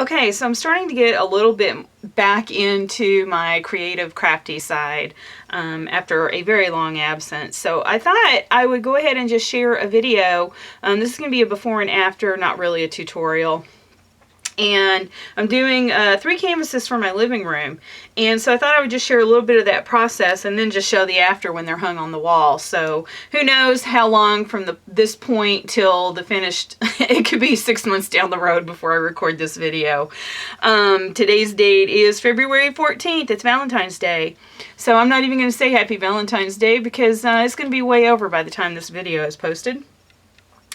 Okay, so I'm starting to get a little bit back into my creative crafty side after a very long absence. So I thought I would go ahead and just share a video. This is going to be a before and after, not really a tutorial. And I'm doing 3 canvases for my living room, and so I thought I would just share a little bit of that process and then just show the after when they're hung on the wall. So who knows how long from this point till the finished. It could be 6 months down the road before I record this video. Today's date is February 14th. It's Valentine's Day, so I'm not even going to say Happy Valentine's Day because it's going to be way over by the time this video is posted.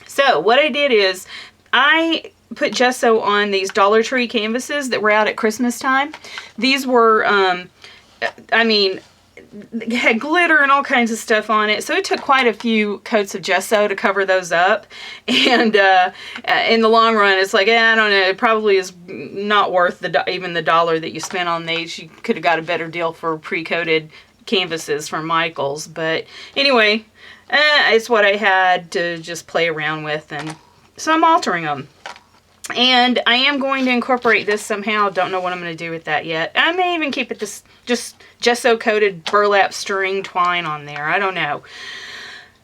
So what I did is I put gesso on these Dollar Tree canvases that were out at Christmas time. These were, I mean, had glitter and all kinds of stuff on it, so it took quite a few coats of gesso to cover those up. And in the long run, it's like, I don't know, it probably is not worth even the $1 that you spent on these. You could have got a better deal for pre-coated canvases from Michael's. But anyway, it's what I had to just play around with, and so I'm altering them. And I am going to incorporate this somehow. Don't know what I'm going to do with that yet. I may even keep it just gesso coated burlap string twine on there. I don't know.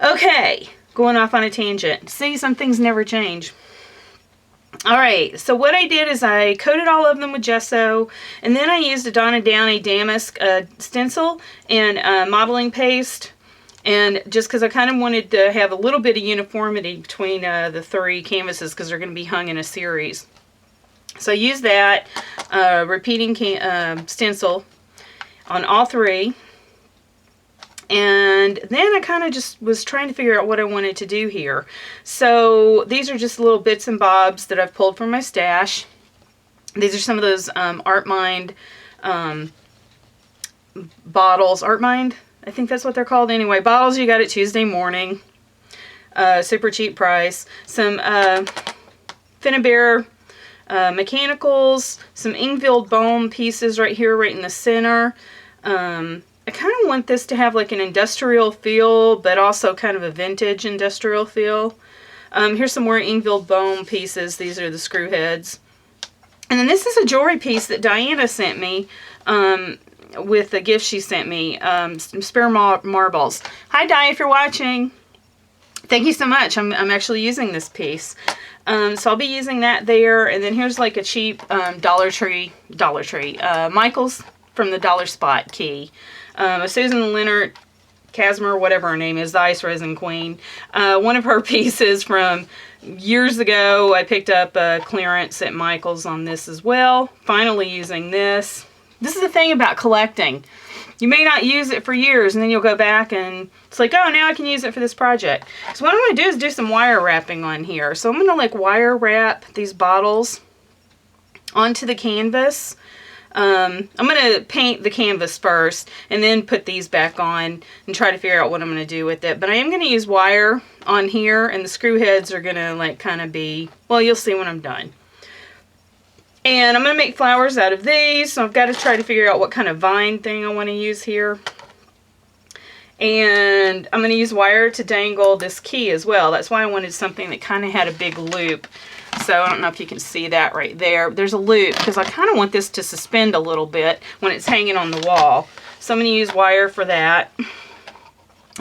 Okay, going off on a tangent. See, some things never change. Alright, so what I did is I coated all of them with gesso, and then I used a Donna Downey damask stencil and modeling paste. And just because I kind of wanted to have a little bit of uniformity between the 3 canvases because they're going to be hung in a series. So I used that repeating stencil on all 3. And then I kind of just was trying to figure out what I wanted to do here. So these are just little bits and bobs that I've pulled from my stash. These are some of those Art Mind bottles. Art Mind? I think that's what they're called. Anyway, bottles you got at Tuesday Morning. Super cheap price. Some Finnabair mechanicals. Some Ingvild Bohm pieces right here, right in the center. I kind of want this to have like an industrial feel, but also kind of a vintage industrial feel. Here's some more Ingvild Bohm pieces. These are the screw heads. And then this is a jewelry piece that Diana sent me. With the gift she sent me, some spare marbles. Hi Di, if you're watching. Thank you so much. I'm actually using this piece. So I'll be using that there. And then here's like a cheap Dollar Tree, Michael's from the Dollar Spot key. A Susan Leonard Casimir, whatever her name is, the Ice Resin Queen. One of her pieces from years ago. I picked up a clearance at Michael's on this as well. Finally using this. This is the thing about collecting. You may not use it for years, and then you'll go back and it's like, oh, now I can use it for this project. So what I'm going to do is do some wire wrapping on here. So I'm going to like wire wrap these bottles onto the canvas. I'm going to paint the canvas first and then put these back on and try to figure out what I'm going to do with it. But I am going to use wire on here, and the screw heads are going to like kind of be, well, you'll see when I'm done. And I'm going to make flowers out of these, so I've got to try to figure out what kind of vine thing I want to use here. And I'm going to use wire to dangle this key as well. That's why I wanted something that kind of had a big loop. So I don't know if you can see that right there. There's a loop because I kind of want this to suspend a little bit when it's hanging on the wall. So I'm going to use wire for that.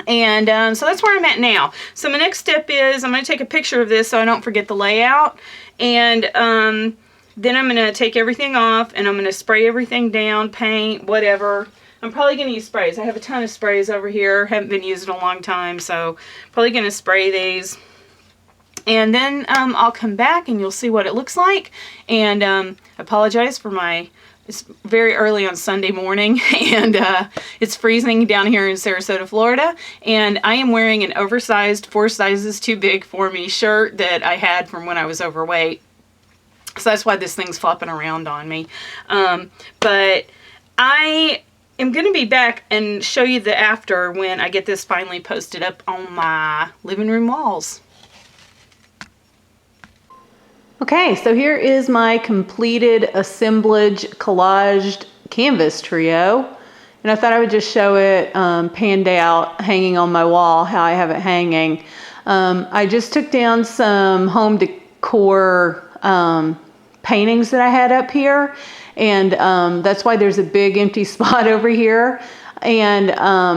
And so that's where I'm at now. So my next step is I'm going to take a picture of this so I don't forget the layout. And then I'm going to take everything off and I'm going to spray everything down, paint, whatever. I'm probably going to use sprays. I have a ton of sprays over here. Haven't been used in a long time, so probably going to spray these. And then I'll come back and you'll see what it looks like. And apologize for it's very early on Sunday morning and it's freezing down here in Sarasota, Florida. And I am wearing an oversized 4 sizes too big for me shirt that I had from when I was overweight. So that's why this thing's flopping around on me. But I am going to be back and show you the after when I get this finally posted up on my living room walls. Okay, so here is my completed assemblage collaged canvas trio. And I thought I would just show it panned out, hanging on my wall, how I have it hanging. I just took down some home decor paintings that I had up here. And that's why there's a big empty spot over here. And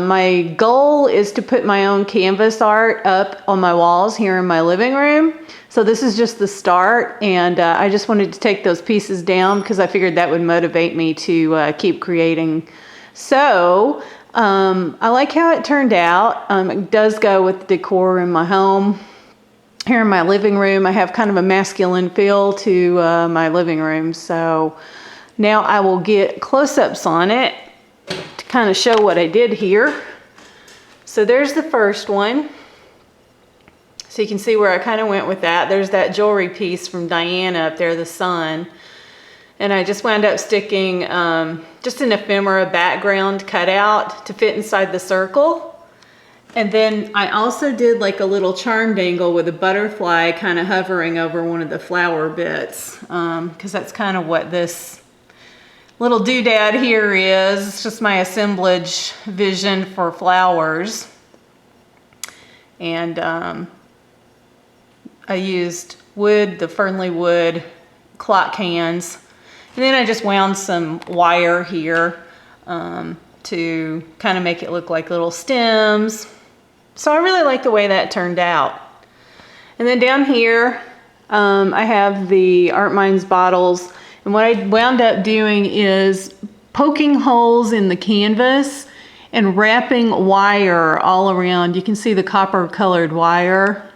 my goal is to put my own canvas art up on my walls here in my living room. So this is just the start, and I just wanted to take those pieces down because I figured that would motivate me to keep creating. So I like how it turned out. It does go with the decor in my home. Here in my living room, I have kind of a masculine feel to my living room. So now I will get close-ups on it to kind of show what I did here. So there's the first one. So you can see where I kind of went with that. There's that jewelry piece from Diana up there, the sun. And I just wound up sticking just an ephemera background cutout to fit inside the circle. And then I also did like a little charm dangle with a butterfly kind of hovering over one of the flower bits. Because that's kind of what this little doodad here is. It's just my assemblage vision for flowers. And I used wood, the Fernley wood clock hands. And then I just wound some wire here to kind of make it look like little stems. So I really like the way that turned out. And then down here, I have the Art Minds bottles. And what I wound up doing is poking holes in the canvas and wrapping wire all around. You can see the copper colored wire.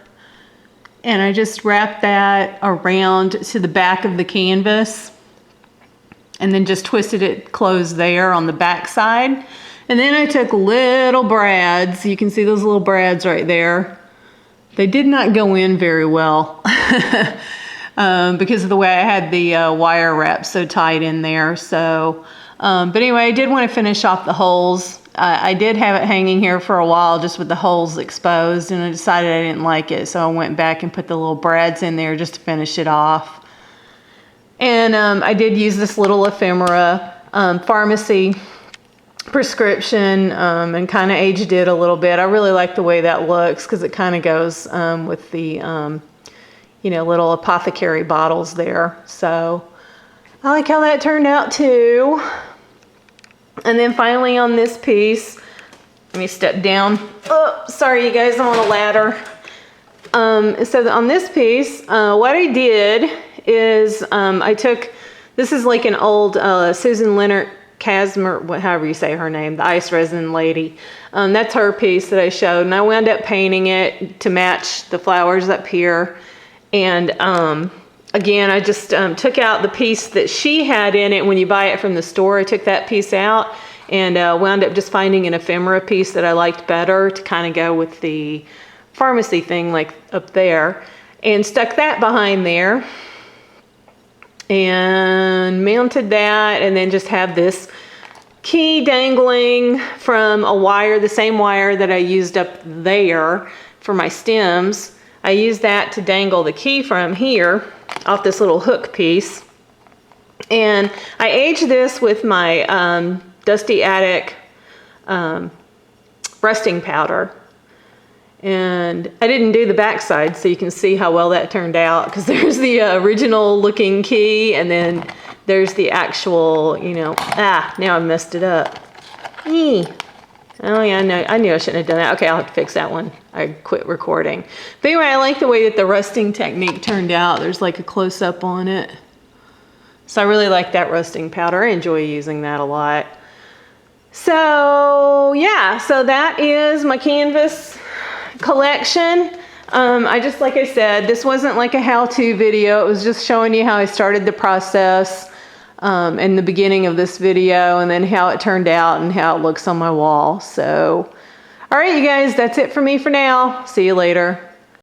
And I just wrapped that around to the back of the canvas and then just twisted it closed there on the back side. And then I took little brads. You can see those little brads right there. They did not go in very well because of the way I had the wire wrap so tight in there. So, but anyway, I did want to finish off the holes. I did have it hanging here for a while just with the holes exposed, and I decided I didn't like it, so I went back and put the little brads in there just to finish it off. And I did use this little ephemera pharmacy prescription and kind of aged it a little bit. I really like the way that looks because it kind of goes with the you know, little apothecary bottles there. So I like how that turned out too. And then finally on this piece, let me step down. Oh, sorry you guys, I'm on a ladder. So on this piece, what I did is I took, this is like an old Susan Leonard Casimir, however you say her name, the ice resin lady. That's her piece that I showed, and I wound up painting it to match the flowers up here. And again, I just took out the piece that she had in it when you buy it from the store. I took that piece out and wound up just finding an ephemera piece that I liked better to kind of go with the pharmacy thing like up there, and stuck that behind there and mounted that, and then just have this key dangling from a wire, the same wire that I used up there for my stems. I used that to dangle the key from here off this little hook piece. And I aged this with my Dusty Attic rusting powder. And I didn't do the backside, so you can see how well that turned out, because there's the original looking key, and then there's the actual, you know, now I messed it up. Oh yeah, I knew I shouldn't have done that. Okay, I'll have to fix that one. I quit recording. But anyway, I like the way that the rusting technique turned out. There's like a close-up on it. So I really like that rusting powder. I enjoy using that a lot. So yeah, so that is my canvas collection. Like I said, this wasn't like a how-to video. It was just showing you how I started the process in the beginning of this video, and then how it turned out and how it looks on my wall. So, all right, you guys, that's it for me for now. See you later.